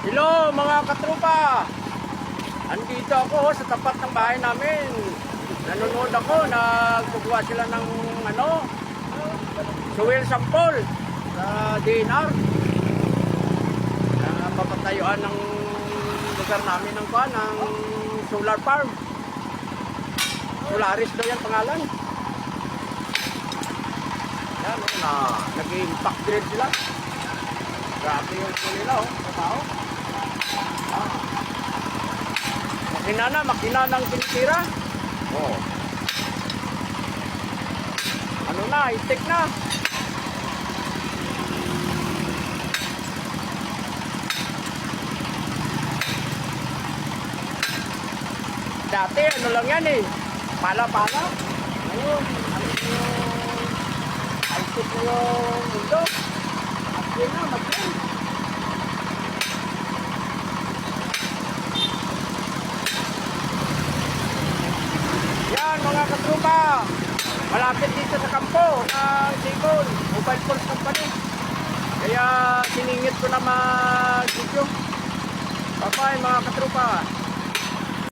Hello mga katrupa! Andito ako sa tapat ng bahay namin. Nanonood ako, nagkukuha sila ng soil sample sa DNR. Papatayuan ng lugar namin ng solar farm. Solaris daw yan pangalan. Yan, nag-impact grade sila. Grabe yung nila, trabaho. Makina ng tinitira. Oh. Ano na, high-tech na. Dati, ano lang yan eh. Pala-pala. Ngayon, ano yung high-tech na yung mundo. Yun na, mag-in. Yan mga katrupa, malapit dito sa kampo ng Sicol Mobile Force Company. Kaya siningit ko na mag-video. Bye-bye mga katrupa.